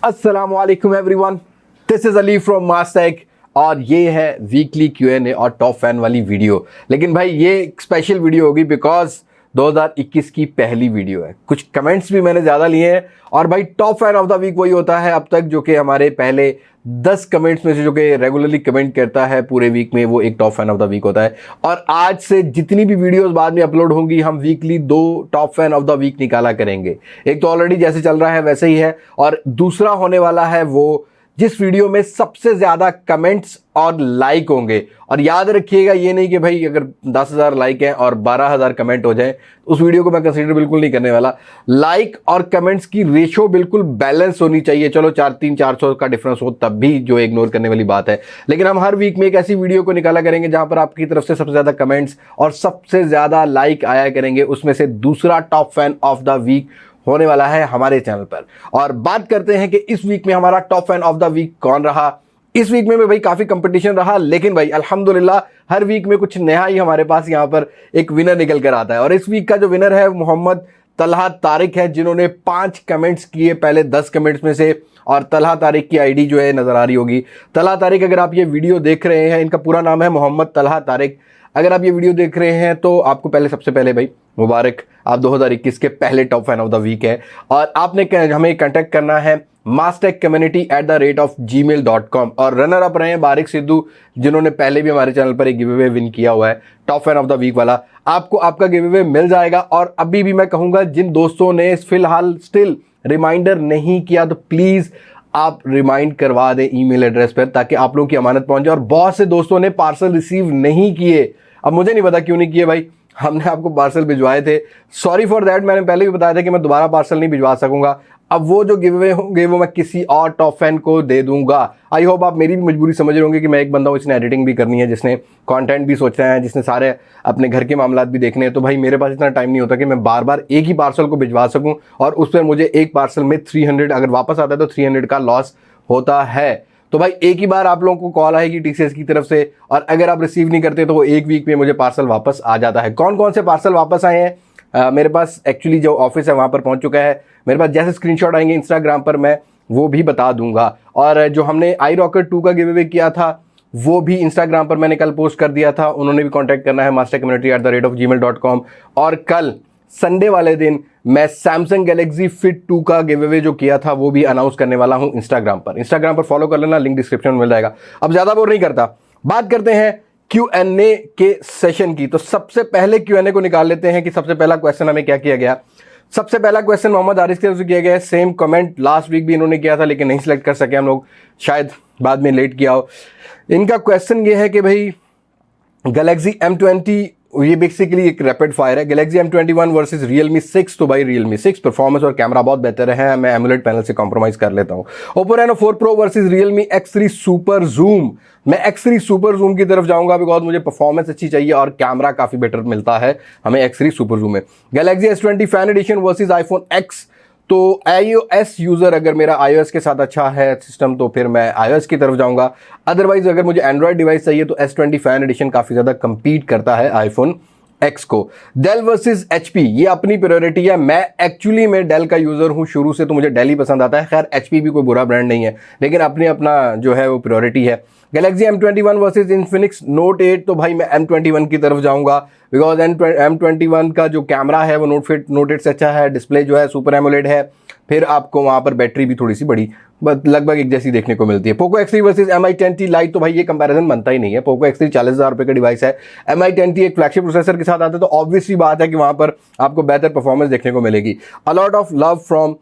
अस्सलामुअलैकुम everyone, this is Ali from Mastek और ये है वीकली Q&A और टॉप फैन वाली वीडियो। लेकिन भाई ये एक स्पेशल वीडियो होगी बिकॉज 2021 की पहली वीडियो है। कुछ कमेंट्स भी मैंने ज़्यादा लिए हैं और भाई top fan of the week वही होता है अब तक जो कि हमारे पहले 10 कमेंट्स में से जो कि रेगुलरली कमेंट करता है पूरे वीक में, वो एक top fan of the week होता है। और आज से जितनी भी वीडियोस बाद में अपलोड होंगी हम weekly 2 top fan of the week निकाला करेंगे। एक तो ऑलरेडी जैसे चल रहा है वैसे ही है और दूसरा होने वाला है वो जिस वीडियो में सबसे ज्यादा कमेंट्स और लाइक होंगे। और याद रखिएगा ये नहीं कि भाई अगर 10,000 लाइक हैं और 12,000 कमेंट हो जाए उस वीडियो को मैं कंसीडर बिल्कुल नहीं करने वाला। लाइक और कमेंट्स की रेशो बिल्कुल बैलेंस होनी चाहिए। चलो 400 का डिफरेंस हो तब भी जो इग्नोर करने वाली बात है। लेकिन हम हर वीक में एक ऐसी वीडियो को निकाला करेंगे जहां पर आपकी तरफ से सबसे ज्यादा कमेंट्स और सबसे ज्यादा लाइक आया करेंगे। उसमें से दूसरा top fan of the week होने वाला है हमारे चैनल पर। और बात करते हैं कि इस वीक में हमारा top fan of the week कौन रहा। इस वीक में भाई काफी कंपटीशन रहा, लेकिन भाई अल्हम्दुलिल्लाह हर वीक में कुछ नया ही हमारे पास यहां पर एक विनर निकल कर आता है। और इस वीक का जो विनर है मोहम्मद तलहा तारिक है, जिन्होंने 5 कमेंट्स किए पहले 10 कमेंट्स में से। और तलहा तारिक की आईडी जो है नजर आ रही होगी। तलहा तारिक, अगर आप ये वीडियो देख रहे हैं, इनका पूरा नाम है मोहम्मद तलहा तारिक। अगर आप ये वीडियो देख रहे हैं तो आपको सबसे पहले भाई मुबारक, आप 2021 के पहले top fan of the week है। और आपने हमें कांटेक्ट करना है mastekcommunity@gmail.com। और रनर अप रहे हैं बारिक सिद्धू, जिन्होंने पहले भी हमारे चैनल पर एक गिव अवे विन किया हुआ है top fan of the week वाला। आपको आपका गिव अवे मिल जाएगा। और अभी भी मैं कहूंगा जिन दोस्तों ने फिलहाल स्टिल रिमाइंडर नहीं किया तो प्लीज आप रिमाइंड करवा दें ईमेल एड्रेस पर, ताकि आप लोगों की अमानत पहुंच जाए। और बहुत से दोस्तों ने पार्सल रिसीव नहीं किए, अब मुझे नहीं पता क्यों नहीं किए भाई, हमने आपको पार्सल भिजवाए थे, सॉरी फॉर दैट। मैंने पहले भी बताया था कि मैं दोबारा पार्सल नहीं भिजवा सकूंगा। अब वो जो गिव अवे होंगे वो मैं किसी और टॉप फैन को दे दूंगा। आई होप आप मेरी भी मजबूरी समझ रहे होंगे कि मैं एक बंदा हूं, इसने एडिटिंग भी करनी है, जिसने कंटेंट भी सोचना है, जिसने सारे अपने घर के मामलात भी देखने हैं। तो भाई मेरे पास इतना टाइम नहीं होता कि मैं बार बार एक ही पार्सल को भिजवा सकूं। और उस पर मुझे एक पार्सल में 300 अगर वापस आता है तो 300 का लॉस होता है। तो भाई एक ही बार आप लोगों को कॉल आएगी TCS की तरफ से, और अगर आप रिसीव नहीं करते तो वो एक वीक में मुझे पार्सल वापस आ जाता है। कौन कौन से पार्सल वापस आए हैं मेरे पास, एक्चुअली जो ऑफिस है वहां पर पहुंच चुका है मेरे पास। जैसे स्क्रीनशॉट आएंगे इंस्टाग्राम पर मैं वो भी बता दूंगा। और जो हमने iRocket 2 का गिव अवे किया था वो भी इंस्टाग्राम पर मैंने कल पोस्ट कर दिया था। उन्होंने भी कॉन्टैक्ट करना है mastekcommunity@gmail.com। और कल संडे वाले दिन मैं सैमसंग गैलेक्सी फिट 2 का गिव अवे जो किया था वो भी अनाउंस करने वाला हूं इंस्टाग्राम पर फॉलो कर लेना, लिंक डिस्क्रिप्शन में मिल जाएगा। अब ज्यादा बोर नहीं करता, बात करते हैं Q&A के सेशन की। तो सबसे पहले Q&A को निकाल लेते हैं कि सबसे पहला क्वेश्चन हमें क्या किया गया। सबसे पहला क्वेश्चन मोहम्मद हारिस की तरफ से किया गया है। सेम कमेंट लास्ट वीक भी इन्होंने किया था लेकिन नहीं सिलेक्ट कर सके हम लोग, शायद बाद में लेट किया हो। इनका क्वेश्चन ये है कि भाई गैलेक्सी M20, ये बेसिकली एक रैपिड फायर है, गैलेक्सी M21 वर्सेस Realme 6। तो भाई Realme 6 परफॉर्मेंस और कैमरा बहुत बेहतर है, मैं एमुलेट पैनल से कॉम्प्रोमाइज कर लेता हूं। Oppo Reno 4 Pro versus Realme X3 super zoom, मैं X3 सुपर जूम की तरफ जाऊंगा बिकॉज मुझे परफॉर्मेंस अच्छी चाहिए और कैमरा काफी बेटर मिलता है हमें X3 सुपर जूम में। Galaxy S20 fan addition versus iPhone X, तो iOS यूजर, अगर मेरा iOS के साथ अच्छा है सिस्टम तो फिर मैं iOS की तरफ जाऊंगा। अदरवाइज अगर मुझे एंड्रॉइड डिवाइस चाहिए तो S20 फैन एडिशन काफी ज्यादा कंपीट करता है iPhone X को। डेल वर्सेस HP, ये अपनी प्रायोरिटी है। मैं एक्चुअली मैं डेल का यूजर हूं शुरू से, तो मुझे डेल ही पसंद आता है। खैर HP भी कोई बुरा ब्रांड नहीं है, लेकिन अपने अपना जो है वो प्रायोरिटी है। Galaxy M21 versus Infinix note 8, तो भाई मैं M21 की तरफ जाऊंगा बिकॉज M21 का जो कैमरा है वो नोट 8 से अच्छा है। डिस्प्ले जो है सुपर एमोलेड है, फिर आपको वहां पर बैटरी भी थोड़ी सी बड़ी लगभग एक जैसी देखने को मिलती है। Poco X3 versus Mi 10T light, तो भाई ये कंपैरिजन बनता ही नहीं है। पोको X3 40,000 रुपए का डिवाइस है, Mi 10T एक फ्लैगशिप प्रोसेसर के साथ आता है, तो ऑब्वियसली बात है कि वहां पर आपको बेहतर परफॉर्मेंस देखने को मिलेगी। A lot of love from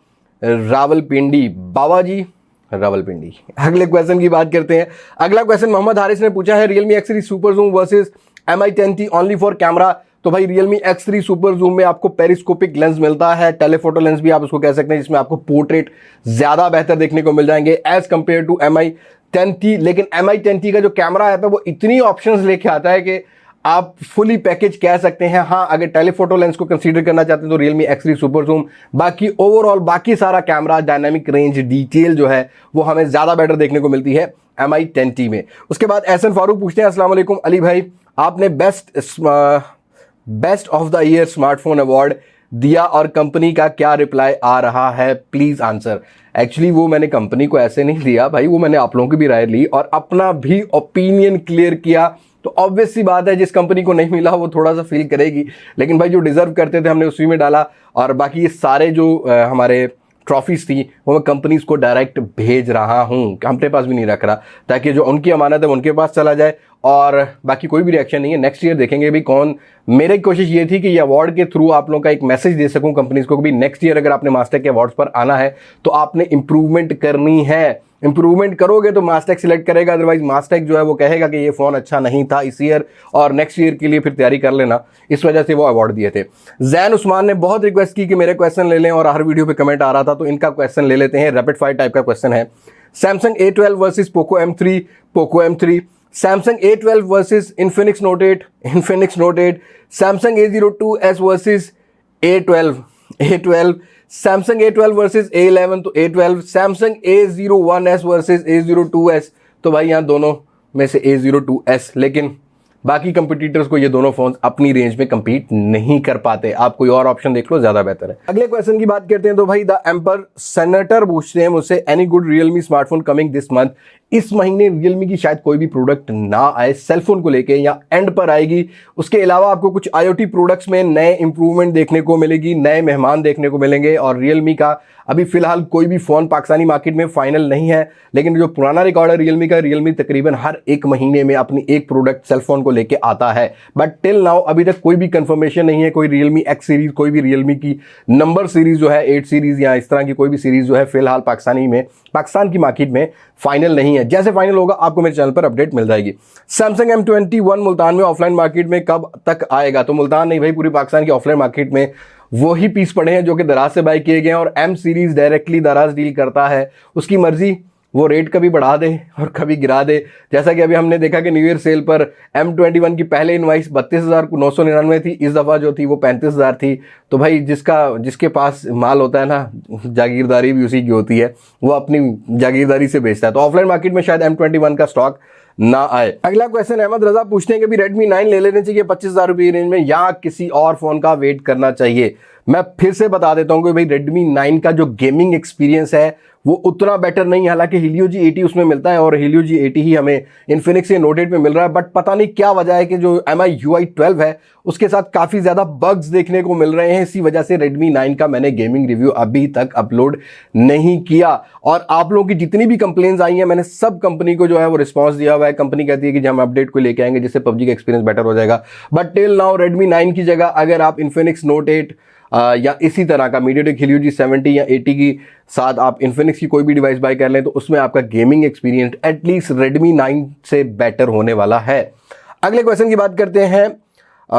Rawalpindi Baba ji, Rawalpindi. अगले क्वेश्चन की बात करते हैं। अगला क्वेश्चन मोहम्मद हारिस ने पूछा है Realme X3 super zoom versus Mi 10T only for camera. तो भाई Realme X3 सुपर जूम में आपको पेरिस्कोपिक लेंस मिलता है, टेलीफोटो लेंस भी आप उसको कह सकते हैं, जिसमें आपको पोर्ट्रेट ज्यादा बेहतर देखने को मिल जाएंगे as compare to Mi 10T। लेकिन Mi 10T का जो कैमरा है वो इतनी ऑप्शंस लेके आता है कि आप फुली पैकेज कह सकते हैं। हाँ, अगर टेलीफोटो लेंस को कंसीडर करना चाहते हैं तो Realme X3 सुपर जूम, बाकी ओवरऑल बाकी सारा कैमरा डायनामिक रेंज डिटेल जो है वो हमें ज्यादा बेटर देखने को मिलती है Mi 10T में। उसके बाद एहसन फारूक पूछते हैं, अस्सलाम वालेकुम अली भाई, आपने best of the year smartphone award दिया और कंपनी का क्या रिप्लाई आ रहा है, प्लीज आंसर। एक्चुअली वो मैंने कंपनी को ऐसे नहीं दिया भाई, वो मैंने आप लोगों की भी राय ली और अपना भी ओपिनियन क्लियर किया। तो ऑब्वियस सी बात है, जिस कंपनी को नहीं मिला वो थोड़ा सा फील करेगी, लेकिन भाई जो डिजर्व करते थे हमने उसी में डाला। और बाकी ये सारे जो हमारे ट्रॉफीज थी वो मैं कंपनीज को डायरेक्ट भेज रहा हूँ, अपने पास भी नहीं रख रहा, ताकि जो उनकी अमानत है उनके पास चला जाए। और बाकी कोई भी रिएक्शन नहीं है, नेक्स्ट ईयर देखेंगे भी कौन। मेरी कोशिश ये थी कि ये अवार्ड के थ्रू आप लोगों का एक मैसेज दे सकूं कंपनीज को कि नेक्स्ट ईयर अगर आपने मास्टेक के अवार्ड्स पर आना है तो आपने इंप्रूवमेंट करनी है। इंप्रूवमेंट करोगे तो मास्टेक सिलेक्ट करेगा, अदरवाइज मास्टेक जो है वो कहेगा कि ये फ़ोन अच्छा नहीं था इस ईयर और नेक्स्ट ईयर के लिए फिर तैयारी कर लेना। इस वजह से वो अवार्ड दिए थे। जैन उस्मान ने बहुत रिक्वेस्ट की कि मेरे क्वेश्चन ले लें और हर वीडियो पे कमेंट आ रहा था, तो इनका क्वेश्चन ले लेते हैं। रैपिड फायर टाइप का क्वेश्चन है। Samsung A12 versus Poco M3, Samsung A12 versus Infinix note 8, Samsung A02s versus A12, Samsung A12 versus A11 तो A12, Samsung A01s versus A02s, तो भाई यहाँ दोनों में से A02s, लेकिन बाकी कंपटीटर्स को ये दोनों फोन अपनी रेंज में compete नहीं कर पाते। आप कोई और ऑप्शन देख लो, ज्यादा बेहतर है। अगले क्वेश्चन की बात करते हैं तो भाई द एम्पर सेनेटर पूछते हैं मुझसे, any good Realme smartphone coming this month. इस महीने रियलमी की शायद कोई भी प्रोडक्ट ना आए सेलफोन को लेके, या एंड पर आएगी। उसके अलावा आपको कुछ IoT प्रोडक्ट्स में नए इंप्रूवमेंट देखने को मिलेगी, नए मेहमान देखने को मिलेंगे। और रियलमी का अभी फिलहाल कोई भी फोन पाकिस्तानी मार्केट में फाइनल नहीं है, लेकिन जो पुराना रिकॉर्ड है रियलमी का, रियलमी तकरीबन हर एक महीने में अपनी एक प्रोडक्ट सेलफोन को लेके आता है। बट टिल नाउ अभी तक कोई भी कंफर्मेशन नहीं है, कोई रियलमी X सीरीज, कोई भी रियलमी की नंबर सीरीज जो है 8 सीरीज या इस तरह की कोई भी सीरीज जो है फिलहाल पाकिस्तान की मार्केट में फाइनल नहीं है। जैसे फाइनल होगा आपको मेरे चैनल पर अपडेट मिल जाएगी। सैमसंग M21 मुल्तान में ऑफलाइन मार्केट में कब तक आएगा? तो मुल्तान नहीं भाई, पूरी पाकिस्तान की ऑफलाइन मार्केट में वही पीस पड़े हैं जो कि दराज से बाय किए गए हैं, और M सीरीज डायरेक्टली दराज डील करता है, उसकी मर्जी, वो रेट कभी बढ़ा दे और कभी गिरा दे। जैसा कि अभी हमने देखा कि न्यू ईयर सेल पर M21 की पहले इनवाइस 32,999 थी, इस दफ़ा जो थी वो 35,000 थी। तो भाई जिसके पास माल होता है ना, जागीरदारी भी उसी की होती है, वो अपनी जागीरदारी से बेचता है। तो ऑफलाइन मार्केट में शायद M21 का स्टॉक ना आए। अगला क्वेश्चन अहमद रजा पूछते हैं कि भी Redmi 9 ले लेने चाहिए 25,000 रुपये रेंज में, या किसी और फोन का वेट करना चाहिए? मैं फिर से बता देता हूं कि भाई Redmi 9 का जो गेमिंग एक्सपीरियंस है वो उतना बेटर नहीं है। हालांकि Helio G80 उसमें मिलता है और Helio G80 ही हमें Infinix से Note 8 में मिल रहा है, बट पता नहीं क्या वजह है कि जो MI UI 12 है उसके साथ काफ़ी ज़्यादा बग्स देखने को मिल रहे हैं। इसी वजह से Redmi 9 का मैंने गेमिंग रिव्यू अभी तक अपलोड नहीं किया। और आप लोगों की जितनी भी कंप्लेंट्स आई हैं मैंने सब कंपनी को जो है वो रिस्पॉन्स दिया हुआ है। कंपनी कहती है कि हम अपडेट को लेके आएंगे जिससे PUBG का एक्सपीरियंस बेटर हो जाएगा। बट टिल नाउ Redmi 9 की जगह अगर आप Infinix Note 8 या इसी तरह का MediaTek Helio G70 या 80 की साथ आप Infinix की कोई भी डिवाइस बाय कर लें तो उसमें आपका गेमिंग एक्सपीरियंस एटलीस्ट Redmi 9 से बेटर होने वाला है। अगले क्वेश्चन की बात करते हैं।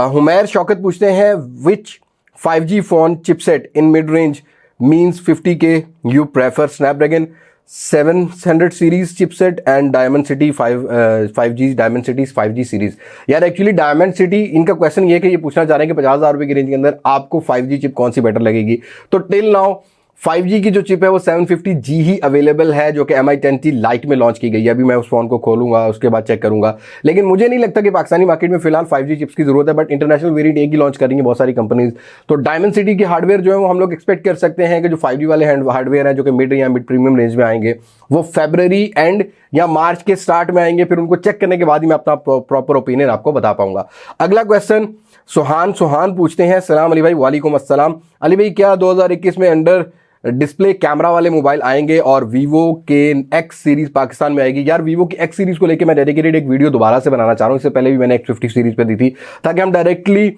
हुमैर शौकत पूछते हैं, विच 5G phone chipset in mid range means 50K you prefer? Snapdragon 700 series chipset and diamond city 5G diamond city 5G series. यार एक्चुअली डायमंड सिटी, इनका क्वेश्चन ये है कि ये पूछना चाह रहे हैं कि 50,000 रुपये की रेंज के अंदर आपको 5G चिप कौन सी बेटर लगेगी। तो टिल नाउ 5G की जो चिप है वो 750G ही अवेलेबल है, जो कि MI 10T लाइट में लॉन्च की गई है। अभी मैं उस फोन को खोलूंगा उसके बाद चेक करूंगा, लेकिन मुझे नहीं लगता कि पाकिस्तानी मार्केट में फिलहाल 5G चिप्स की जरूरत है। बट इंटरनेशनल वेरिएंट एक ही लॉन्च करेंगी बहुत सारी कंपनीज। तो डायमंड सिटी की हार्डवेयर जो है वो हम लोग एक्सपेक्ट कर सकते हैं कि जो 5G वाले हार्डवेयर हैं जो कि मिड या मिड प्रीमियम रेंज में आएंगे वो फरवरी एंड या मार्च के स्टार्ट में आएंगे। फिर उनको चेक करने के बाद ही मैं अपना प्रॉपर ओपिनियन आपको बता पाऊंगा। अगला क्वेश्चन सुहान पूछते हैं, सलाम अली भाई। वालेकुम अस्सलाम। अली भाई, क्या 2021 में अंडर डिस्प्ले कैमरा वाले मोबाइल आएंगे और वीवो के X सीरीज पाकिस्तान में आएगी? यार वीवो की X सीरीज को लेके मैं डेडिकेटेड एक वीडियो दोबारा से बनाना चाह रहा हूँ। इससे पहले भी मैंने X50 सीरीज पे दी थी, ताकि हम डायरेक्टली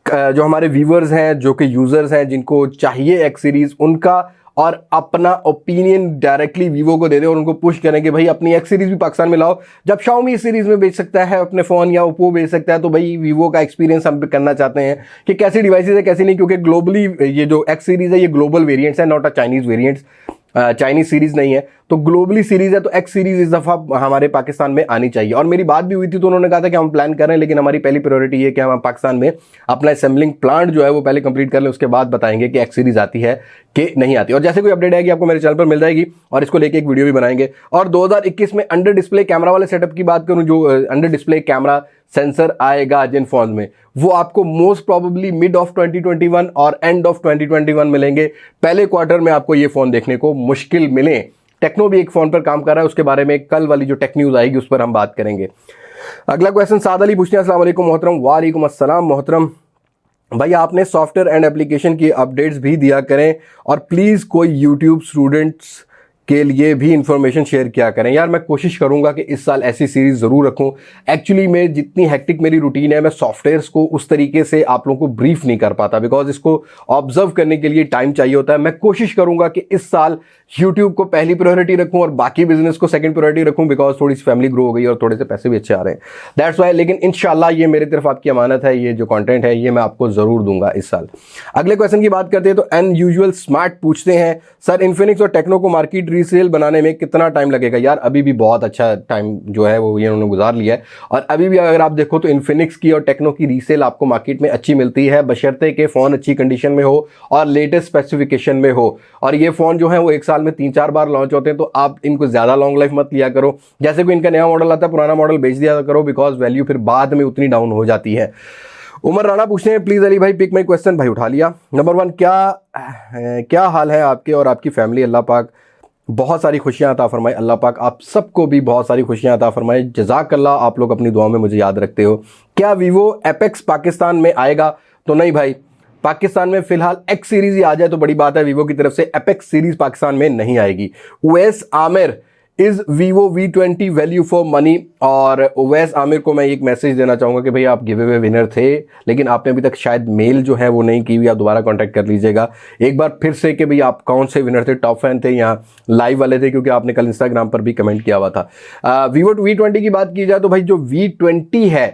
जो हमारे व्यूवर्स हैं, जो कि यूजर्स हैं जिनको चाहिए X सीरीज, उनका और अपना ओपिनियन डायरेक्टली वीवो को दे दें और उनको पुश करें कि भाई अपनी X सीरीज भी पाकिस्तान में लाओ। जब Xiaomi इस सीरीज में बेच सकता है अपने फ़ोन या Oppo बेच सकता है, तो भाई वीवो का एक्सपीरियंस हम करना चाहते हैं कि कैसी डिवाइसेज है कैसी नहीं, क्योंकि ग्लोबली ये जो X सीरीज है ये ग्लोबल वेरिएंट्स है, not a Chinese variants. Chinese series नहीं है, तो ग्लोबली सीरीज है। तो X सीरीज इस दफ़ा हमारे पाकिस्तान में आनी चाहिए। और मेरी बात भी हुई थी तो उन्होंने कहा था कि हम प्लान कर रहे हैं, लेकिन हमारी पहली प्रायोरिटी ये कि हम पाकिस्तान में अपना असेंबलिंग प्लांट जो है वो पहले कंप्लीट कर लें, उसके बाद बताएंगे कि X सीरीज आती है कि नहीं आती। और जैसे कोई अपडेट आएगी आपको मेरे चैनल पर मिल जाएगी और इसको लेके एक वीडियो भी बनाएंगे। और 2021 में अंडर डिस्प्ले कैमरा वाले सेटअप की बात करूं, जो अंडर डिस्प्ले कैमरा सेंसर आएगा जिन फोन में, वो आपको मोस्ट प्रोबेबली मिड ऑफ 2021 और एंड ऑफ 2021 मिलेंगे। पहले क्वार्टर में आपको ये फोन देखने को मुश्किल मिले। टेक्नो भी एक फोन पर काम कर रहा है, उसके बारे में कल वाली जो टेक न्यूज आएगी उस पर हम बात करेंगे। अगला क्वेश्चन साद अली पूछते हैं, अस्सलाम वालेकुम मोहतरम। वालेकुम अस्सलाम मोहतरम। भाई आपने सॉफ्टवेयर एंड एप्लीकेशन की अपडेट्स भी दिया करें और प्लीज़ कोई यूट्यूब स्टूडेंट्स के लिए भी इंफॉर्मेशन शेयर किया करें। यार मैं कोशिश करूंगा कि इस साल ऐसी सीरीज ज़रूर रखूं। एक्चुअली में जितनी हेक्टिक मेरी रूटीन है, मैं सॉफ्टवेयर्स को उस तरीके से आप लोगों को ब्रीफ नहीं कर पाता, बिकॉज इसको ऑब्जर्व करने के लिए टाइम चाहिए होता है। मैं कोशिश करूंगा कि इस साल यूट्यूब को पहली प्रायोरिटी रखूं और बाकी बिजनेस को सेकंड प्रायोरिटी रखूं, बिकॉज थोड़ी सी फैमिली ग्रो हो गई और थोड़े से पैसे भी अच्छे आ रहे हैं, दैट्स वाई। लेकिन इंशाल्लाह ये मेरी तरफ आपकी अमानत है, ये जो कंटेंट है ये मैं आपको ज़रूर दूंगा इस साल। अगले क्वेश्चन की बात करते हैं तो एन यूजुअल स्मार्ट पूछते हैं, सर इन्फिनिक्स और टेक्नो को मार्केट रीसेल बनाने में कितना टाइम लगेगा? यार अभी भी बहुत अच्छा टाइम जो है वो ये उन्होंने गुजार लिया है, और अभी भी अगर आप देखो तो इन्फिनिक्स की और टेक्नो की रीसेल आपको मार्केट में अच्छी मिलती है, बशर्ते के फ़ोन अच्छी कंडीशन में हो और लेटेस्ट स्पेसिफिकेशन में हो। और ये फ़ोन जो है वो एक साल में 3-4 बार लॉन्च होते हैं, तो आप इनको ज़्यादा लॉन्ग लाइफ मत लिया करो। जैसे कोई इनका नया मॉडल आता है, पुराना मॉडल बेच दिया करो, बिकॉज वैल्यू फिर बाद में उतनी डाउन हो जाती है। उमर राणा पूछते हैं, प्लीज़ अली भाई पिक माई क्वेश्चन। भाई उठा लिया। नंबर 1, क्या हाल है आपके और आपकी फैमिली? अल्लाह पाक बहुत सारी खुशियां अता फरमाए। अल्लाह पाक आप सबको भी बहुत सारी खुशियां अता फरमाए। जज़ाकल्लाह, आप लोग अपनी दुआओं में मुझे याद रखते हो। क्या वीवो एपेक्स पाकिस्तान में आएगा? तो नहीं भाई, पाकिस्तान में फिलहाल एक्स सीरीज ही आ जाए तो बड़ी बात है। वीवो की तरफ से एपेक्स सीरीज पाकिस्तान में नहीं आएगी। Uwais Aamir, is Vivo V20 value for money? और उवैस आमिर को मैं एक मैसेज देना चाहूँगा कि भाई आप गिव अवे विनर थे, लेकिन आपने अभी तक शायद मेल जो है वो नहीं की हुई, आप दोबारा कांटेक्ट कर लीजिएगा एक बार फिर से कि भाई आप कौन से विनर थे, टॉप फैन थे या लाइव वाले थे, क्योंकि आपने कल इंस्टाग्राम पर भी कमेंट किया हुआ था। वीवो V20 की बात की जाए तो भाई जो V20 है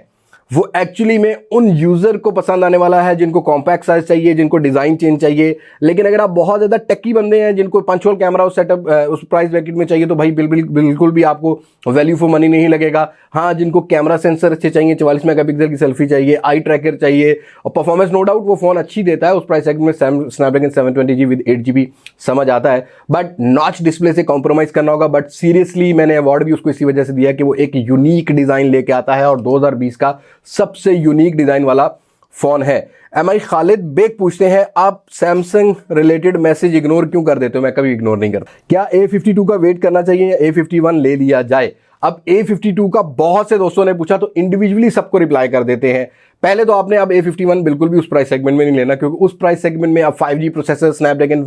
वो एक्चुअली में उन यूज़र को पसंद आने वाला है जिनको कॉम्पैक्ट साइज चाहिए, जिनको डिज़ाइन चेंज चाहिए। लेकिन अगर आप बहुत ज़्यादा टेकी बंदे हैं, जिनको पंच होल कैमरा उस सेटअप उस प्राइस ब्रैकेट में चाहिए, तो भाई बिल्कुल भी आपको वैल्यू फॉर मनी नहीं लगेगा। हाँ, जिनको कैमरा सेंसर अच्छे चाहिए, 44 मेगापिक्सल की सेल्फी चाहिए, आई ट्रैकर चाहिए और परफॉर्मेंस नो डाउट वो फ़ोन अच्छी देता है उस प्राइस सेगमेंट में। स्नैपड्रैगन 720G विद 8GB समझ आता है, बट नॉच डिस्प्ले से कॉम्प्रोमाइज़ करना होगा। बट सीरियसली मैंने अवार्ड भी उसको इसी वजह से दिया कि वो एक यूनिक डिज़ाइन लेके आता है और 2020 का सबसे यूनिक डिजाइन वाला फोन है। एमआई खालिद बेग पूछते हैं, आप सैमसंग रिलेटेड मैसेज इग्नोर क्यों कर देते हो? मैं कभी इग्नोर नहीं करता। क्या A52 का वेट करना चाहिए या A51 ले लिया जाए? अब A52 का बहुत से दोस्तों ने पूछा तो इंडिविजुअली सबको रिप्लाई कर देते हैं। पहले तो आपने अब A51 बिल्कुल भी उस प्राइस सेगमेंट में नहीं लेना, क्योंकि उस प्राइस सेगमेंट में आप 5G processor, Snapdragon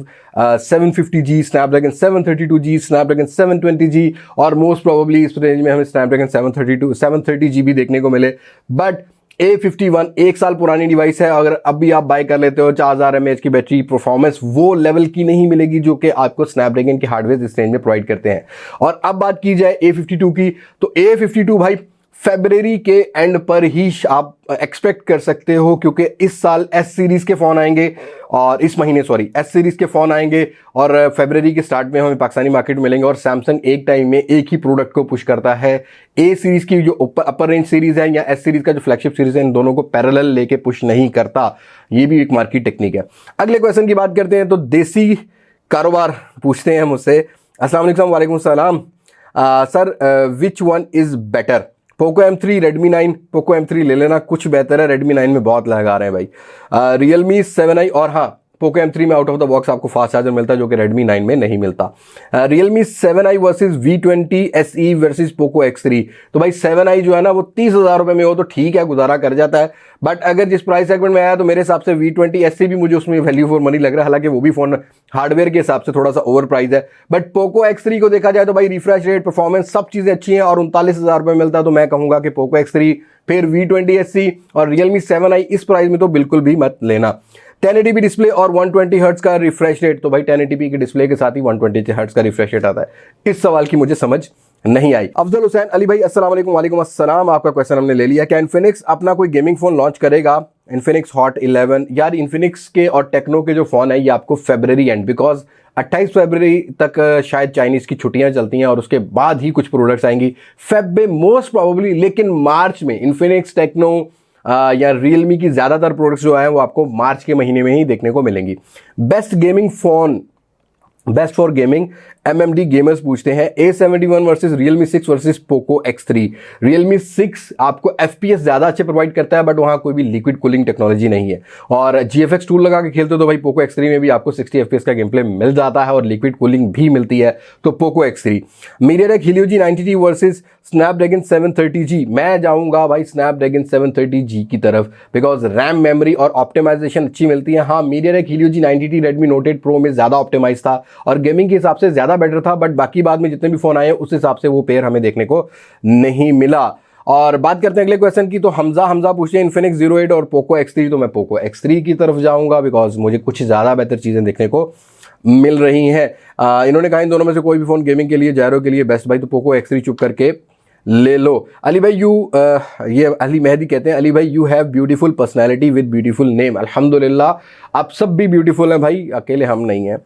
750G, Snapdragon 732G, Snapdragon 720G और मोस्ट प्रोबेबली इस रेंज में हमें स्नैपड्रैगन 730G देखने को मिले। बट A51 एक साल पुरानी डिवाइस है, अगर अब भी आप बाय कर लेते हो 4000 mAh की बैटरी, परफॉर्मेंस वो लेवल की नहीं मिलेगी जो कि आपको स्नैपड्रैगन के हार्डवेयर इस रेंज में प्रोवाइड करते हैं। और अब बात की जाए A52 की, तो A52 भाई फरवरी के एंड पर ही आप एक्सपेक्ट कर सकते हो, क्योंकि इस साल एस सीरीज के फ़ोन आएंगे और इस महीने एस सीरीज के फ़ोन आएंगे और फरवरी के स्टार्ट में हमें पाकिस्तानी मार्केट मिलेंगे। और सैमसंग एक टाइम में एक ही प्रोडक्ट को पुश करता है। ए सीरीज की जो अपर रेंज सीरीज है या एस सीरीज का जो फ्लैगशिप सीरीज है, इन दोनों को पैरेलल लेके पुश नहीं करता। ये भी एक मार्केट टेक्निक है। अगले क्वेश्चन की बात करते हैं तो देसी कारोबार पूछते हैं मुझसे, अस्सलाम वालेकुम। वालेकुम सलाम। Sir which one is better, Poco M3, Redmi 9? Poco M3 ले लेना, कुछ बेहतर है। रेडमी 9 में बहुत लगा रहे हैं भाई। रियलमी 7i, और हाँ पोको M3 में आउट ऑफ द बॉक्स आपको फास्ट चार्जर मिलता है जो कि रेडमी 9 में नहीं मिलता। Realme 7i versus V20 SE versus Poco X3। तो भाई 7i जो है ना वो 30,000 रुपये में हो तो ठीक है, गुजारा कर जाता है। बट अगर जिस प्राइस सेगमेंट में आया तो मेरे हिसाब से V20 SE भी मुझे उसमें वैल्यू फॉर मनी लग रहा है, हालांकि वो भी फोन हार्डवेयर के हिसाब से थोड़ा सा ओवर प्राइस है। बट पोको X3 को देखा जाए तो भाई रिफ्रेश रेट, परफॉर्मेंस, सब चीज़ें अच्छी हैं और 39,000 रुपये मिलता है, तो मैं कहूँगा कि पोको X3 फिर V20 SE और रियलमी 7i इस प्राइस में तो बिल्कुल भी मत लेना। 1080p डिस्प्ले और 120 हर्ट्ज का रिफ्रेश रेट, तो भाई 1080p की डिस्प्ले के साथ ही 120 हर्ट्ज का रिफ्रेश रेट आता है। इस सवाल की मुझे समझ नहीं आई। अफजल हुसैन अली भाई, अस्सलाम वालेकुम। वालेकुम अस्सलाम। आपका क्वेश्चन हमने ले लिया। क्या इन्फिनिक्स अपना कोई गेमिंग फोन लॉन्च करेगा? इन्फिनिक्स हॉट 11 यार, इन्फिनिक्स के और टेक्नो के जो फोन है ये आपको फरवरी एंड, बिकॉज 28 फरवरी तक शायद चाइनीज की छुट्टियां चलती हैं और उसके बाद ही कुछ प्रोडक्ट्स आएंगी फेब में मोस्ट प्रॉबेबली। लेकिन मार्च में इन्फिनिक्स, टेक्नो या रियलमी की ज़्यादातर प्रोडक्ट्स जो हैं वो आपको मार्च के महीने में ही देखने को मिलेंगी। Best gaming phone best for gaming MMD gamers पूछते हैं A71 versus Realme 6 versus Poco X3। Realme 6 आपको FPS ज़्यादा अच्छे प्रोवाइड करता है, बट वहाँ कोई भी लिक्विड कूलिंग टेक्नोलॉजी नहीं है। और GFX टूल लगा के खेलते हो तो भाई Poco X3 में भी आपको 60 FPS का गेम प्ले मिल जाता है और लिक्विड कूलिंग भी मिलती है, तो Poco X3। MediaTek Helio G90T versus Snapdragon 730G। मैं जाऊंगा भाई Snapdragon 730G की तरफ, बिकॉज रैम, मेमोरी और ऑप्टिमाइजेशन अच्छी मिलती है। हाँ, MediaTek Helio G90T Redmi Note 8 Pro में ज़्यादा ऑप्टिमाइज था और गेमिंग के हिसाब से ज़्यादा बेटर था, बट बाकी बाद में जितने भी फ़ोन आए उस हिसाब से वो पेयर हमें देखने को नहीं मिला। और बात करते हैं अगले क्वेश्चन की, तो हमजा पूछते हैं Infinix 08 और Poco X3। तो मैं Poco X3 की तरफ जाऊंगा, बिकॉज मुझे कुछ ज़्यादा बेहतर चीज़ें देखने को मिल रही हैं। इन्होंने कहा इन दोनों में से कोई भी फ़ोन गेमिंग के लिए, जायरो के लिए बेस्ट भाई, तो Poco X3 चुप करके ले लो। अली भाई ये अली मेहदी कहते हैं, अली भाई you have beautiful personality with beautiful name. अल्हम्दुलिल्लाह आप सब भी ब्यूटीफुल हैं भाई, अकेले हम नहीं हैं।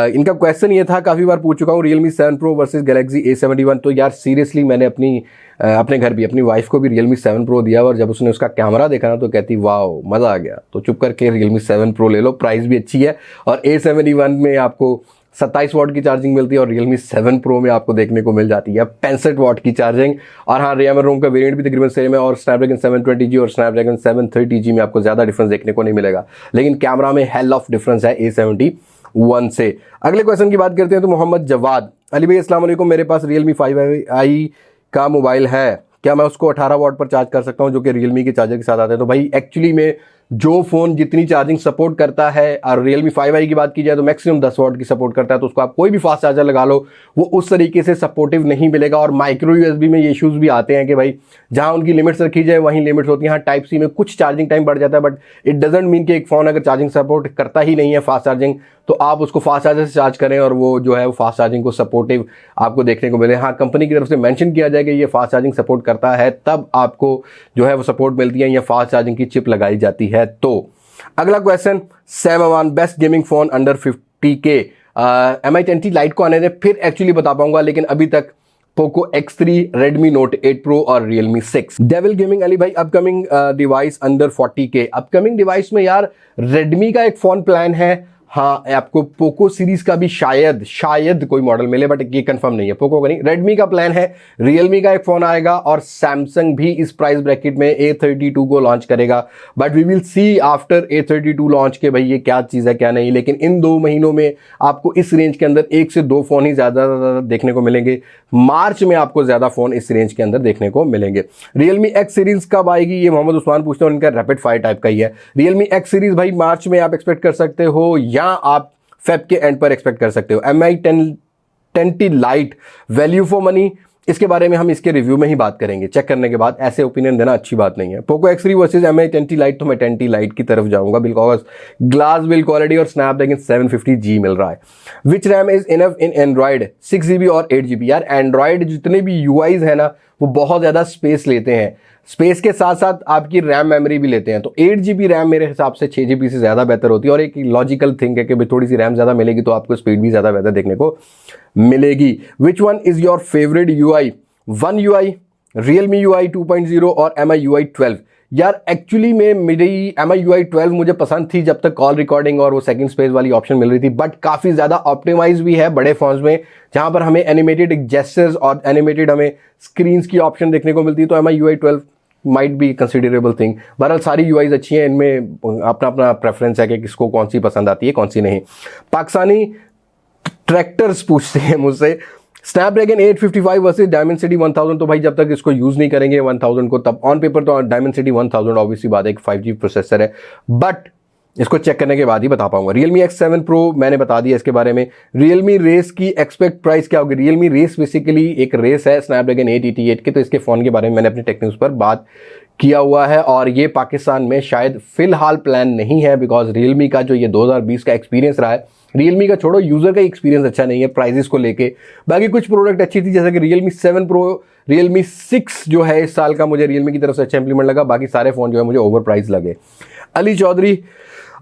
इनका क्वेश्चन ये था, काफ़ी बार पूछ चुका हूँ, Realme 7 Pro versus Galaxy A71। तो यार सीरियसली मैंने अपने घर भी अपनी वाइफ को भी Realme 7 Pro दिया, और जब उसने उसका कैमरा देखा ना तो कहती वाह मज़ा आ गया। तो चुप करके Realme 7 Pro ले लो, प्राइस भी अच्छी है और A71 में आपको 27 वाट की चार्जिंग मिलती है और Realme 7 Pro में आपको देखने को मिल जाती है 65 वाट की चार्जिंग। और हाँ, रैम और रोम का वेरिएंट भी तकरीबन सेम है और Snapdragon 720G और Snapdragon 730G में आपको ज़्यादा डिफरेंस देखने को नहीं मिलेगा, लेकिन कैमरा में हेल ऑफ डिफरेंस है A71 से। अगले क्वेश्चन की बात करते हैं, तो मोहम्मद जवाद, अली भाई अस्सलाम वालेकुम, मेरे पास Realme 5i का मोबाइल है, क्या मैं उसको 18 वाट पर चार्ज कर सकता हूँ जो कि Realme के चार्जर के साथ आता है? तो भाई एक्चुअली में जो फ़ोन जितनी चार्जिंग सपोर्ट करता है, और Realme 5i की बात की जाए तो मैक्सिमम 10 वाट की सपोर्ट करता है, तो उसको आप कोई भी फास्ट चार्जर लगा लो वो उस तरीके से सपोर्टिव नहीं मिलेगा। और माइक्रो USB में ये इश्यूज़ भी आते हैं कि भाई जहाँ उनकी लिमिट्स रखी जाए वहीं लिमिट्स होती हैं। हाँ, टाइप C में कुछ चार्जिंग टाइम बढ़ जाता है, बट इट डजेंट मीन कि एक फ़ोन अगर चार्जिंग सपोर्ट करता ही नहीं है फास्ट चार्जिंग, तो आप उसको फास्ट चार्जर से चार्ज करें और वो जो है वो फास्ट चार्जिंग को सपोर्टिव आपको देखने को मिले। हाँ, कंपनी की तरफ से मेंशन किया जाए कि ये फास्ट चार्जिंग सपोर्ट करता है, तब आपको जो है वो सपोर्ट मिलती है या फास्ट चार्जिंग की चिप लगाई जाती है। तो अगला question, Sam Aman, best gaming phone under 50K। Mi 10T lite को आने दें, फिर एक्चुअली बता पाऊंगा, लेकिन अभी तक Poco X3, Redmi Note 8 Pro और Realme 6। डेविल गेमिंग, अली भाई upcoming device under 40K। Upcoming device में यार Redmi का एक फ़ोन प्लान है, हाँ आपको पोको सीरीज का भी शायद कोई मॉडल मिले, बट ये कंफर्म नहीं है, पोको का नहीं। रेडमी का प्लान है, रियलमी का एक फ़ोन आएगा और सैमसंग भी इस प्राइस ब्रैकेट में A32 को लॉन्च करेगा, but we will see after A32 launch के भाई ये क्या चीज़ है क्या नहीं। लेकिन इन 2 महीनों में आपको इस रेंज के अंदर 1 से 2 फ़ोन ही ज़्यादा देखने को मिलेंगे। मार्च में आपको ज़्यादा फ़ोन इस रेंज के अंदर देखने को मिलेंगे। Realme X सीरीज़ कब आएगी, ये मोहम्मद उस्मान पूछते हैं, उनका रैपिड फायर टाइप का ही है। Realme X सीरीज़ भाई मार्च में आप एक्सपेक्ट कर सकते हो, या आप फेब के एंड पर एक्सपेक्ट कर सकते हो। Mi 10T light value for money, इसके बारे में हम इसके रिव्यू में ही बात करेंगे, चेक करने के बाद ऐसे ओपिनियन देना अच्छी बात नहीं है। Poco X3 versus Mi 10T light, तो मैं 10T लाइट की तरफ जाऊंगा, बिकॉज ग्लास बिल्ड क्वालिटी और Snapdragon 750G मिल रहा है। Which RAM is enough in android, 6GB और 8GB। यार एंड्रॉयड जितने भी UIs है ना वो बहुत ज़्यादा स्पेस लेते हैं, स्पेस के साथ साथ आपकी रैम मेमोरी भी लेते हैं। तो 8GB रैम मेरे हिसाब से 6GB से ज़्यादा बेहतर होती है, और एक लॉजिकल थिंग है कि भाई थोड़ी सी रैम ज़्यादा मिलेगी तो आपको स्पीड भी ज़्यादा बेहतर देखने को मिलेगी। Which one is your favourite UI? One UI, Realme UI 2.0 और Mi UI 12। यार एक्चुअली में मेरी Mi UI 12 मुझे पसंद थी जब तक कॉल रिकॉर्डिंग और वो सेकंड स्पेस वाली ऑप्शन मिल रही थी, बट काफ़ी ज़्यादा ऑप्टिमाइज भी है बड़े फोन्स में, जहाँ पर हमें एनिमेटेड जेस्चर्स और एनिमेटेड हमें स्क्रीन्स की ऑप्शन देखने को मिलती है। तो Mi UI 12 might be considerable thing. बहरहाल सारी UIs अच्छी हैं, इनमें अपना अपना प्रेफरेंस है कि किसको कौन सी पसंद आती है कौन सी नहीं। पाकिस्तानी ट्रैक्टर्स पूछते हैं मुझसे, Snapdragon 855 वर्सेस Dimensity 1000। तो भाई जब तक इसको यूज़ नहीं करेंगे 1000 को, तब ऑन पेपर तो Dimensity 1000 ऑब्वियसली बात है, एक 5G प्रोसेसर है, बट इसको चेक करने के बाद ही बता पाऊंगा। Realme X7 Pro मैंने बता दिया इसके बारे में। Realme रेस की एक्सपेक्ट प्राइस क्या होगी? Realme रेस बेसिकली एक रेस है Snapdragon 888 के, तो इसके फ़ोन के बारे में मैंने अपनी टेक न्यूज़ पर बात किया हुआ है, और ये पाकिस्तान में शायद फ़िलहाल प्लान नहीं है, बिकॉज Realme का जो ये 2020 का एक्सपीरियंस रहा है, Realme का छोड़ो यूज़र का एक्सपीरियंस अच्छा नहीं है प्राइजेस को लेके। बाकी कुछ प्रोडक्ट अच्छी थी, जैसे कि Realme 7 Pro, Realme 6 जो है इस साल का मुझे Realme की तरफ से अच्छा इंप्लीमेंट लगा, बाकी सारे फ़ोन जो है मुझे ओवर प्राइस लगे। अली चौधरी,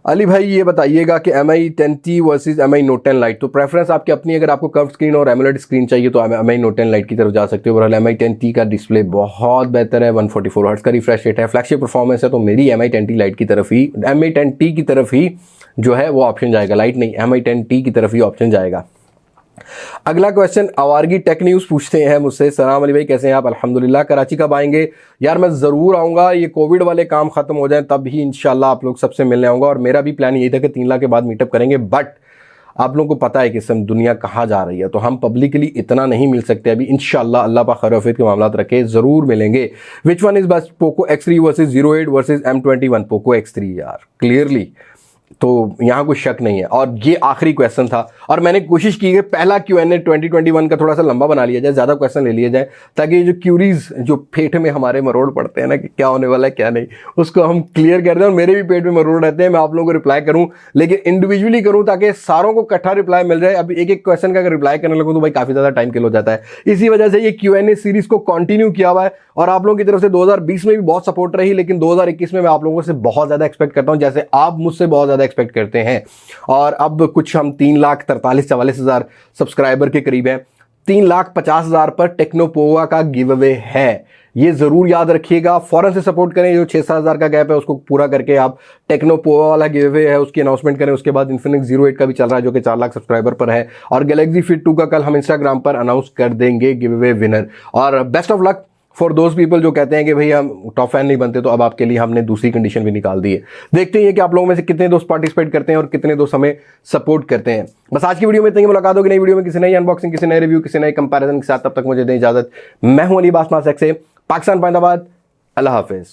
अली भाई ये बताइएगा कि MI10T versus MI Note 10 Lite, तो प्रेफरेंस आपकी अपनी, अगर आपको कर्व स्क्रीन और एमोलेड स्क्रीन चाहिए तो MI Note 10 Lite की तरफ जा सकते हो। बहरहाल MI10T का डिस्प्ले बहुत बेहतर है, 144 हर्ट्ज का रिफ्रेश रेट है, फ्लैगशिप परफॉर्मेंस है, तो मेरी MI10T Lite की तरफ ही, MI10T की तरफ ही जो है वो ऑप्शन जाएगा, लाइट नहीं, MI10T की तरफ ही ऑप्शन जाएगा। अगला क्वेश्चन आवारगी टेक न्यूज़ पूछते हैं मुझसे, सलाम अली भाई कैसे हैं आप? अल्हम्दुलिल्लाह। कराची कब आएंगे? यार मैं ज़रूर आऊँगा, ये कोविड वाले काम ख़त्म हो जाए तब ही इंशाल्लाह आप लोग सबसे मिलने आऊँगा। और मेरा भी प्लान यही था कि 3 लाख के बाद मीटअप करेंगे, बट आप लोगों को पता है कि इस समय दुनिया कहाँ जा रही है, तो हम पब्लिकली इतना नहीं मिल सकते अभी। इंशाल्लाह अल्लाह पाक खैर आफियत के मामलात रखे, ज़रूर मिलेंगे। Which one is best, Poco X3 versus 08 versus M21? Poco X3 यार, क्लियरली, तो यहाँ कोई शक नहीं है। और ये आखिरी क्वेश्चन था, और मैंने कोशिश की कि पहला Q&A 2021 का थोड़ा सा लंबा बना लिया जाए, ज़्यादा क्वेश्चन ले लिए जाए, ताकि ये जो क्यूरीज जो पेट में हमारे मरोड़ पड़ते हैं ना कि क्या होने वाला है क्या नहीं, उसको हम क्लियर कर दें। और मेरे भी पेट में मरोड़ रहते हैं, मैं आप लोगों को रिप्लाई करूँ, लेकिन इंडिविजुअली करूँ ताकि सारों को इकट्ठा रिप्लाई मिल जाए। अब एक एक क्वेश्चन का अगर रिप्लाई करने लगूँ तो भाई काफ़ी ज़्यादा टाइम किल हो जाता है। इसी वजह से ये Q&A सीरीज को कंटिन्यू किया हुआ है, और आप लोगों की तरफ से 2020 में भी बहुत सपोर्ट रही, लेकिन 2021 में मैं आप लोगों से बहुत ज़्यादा एक्सपेक्ट करता हूँ, जैसे आप मुझसे बहुत ज़्यादा एक्सपेक्ट करते हैं। और अब कुछ हम 3,43,44,000 सब्सक्राइबर के करीब हैं। 3,50,000 पर टेक्नोपोवा का गिव अवे है, ये जरूर याद रखिएगा। फौरन से सपोर्ट करें, जो 6-7 हज़ार का गैप है उसको पूरा करके आप टेक्नोपोवा वाला गिव अवे है उसकी अनाउंसमेंट करें। उसके बाद इन्फिनिक्स 08 का भी चल रहा है जो कि 4 लाख सब्सक्राइबर पर है, और गैलेक्सी फिट 2 का कल हम इंस्टाग्राम पर अनाउंस कर देंगे गिव अवे विनर। और best of luck for those people जो कहते हैं कि भाई हम टॉप फैन नहीं बनते, तो अब आपके लिए हमने दूसरी कंडीशन भी निकाल दी है। देखते हैं कि आप लोगों में से कितने दोस्त पार्टिसिपेट करते हैं और कितने दोस्त हमें सपोर्ट करते हैं। बस आज की वीडियो में इतनी, मुलाकात होगी नई वीडियो में किसी नई अनबॉक्सिंग, किसी नए रिव्यू, किसी नए कंपैरिजन के साथ। तब तक मुझे दें इजाजत। मैं हूं अली बास मासक से, पाकिस्तान पाइंदाबाद। अल्लाह हाफिज।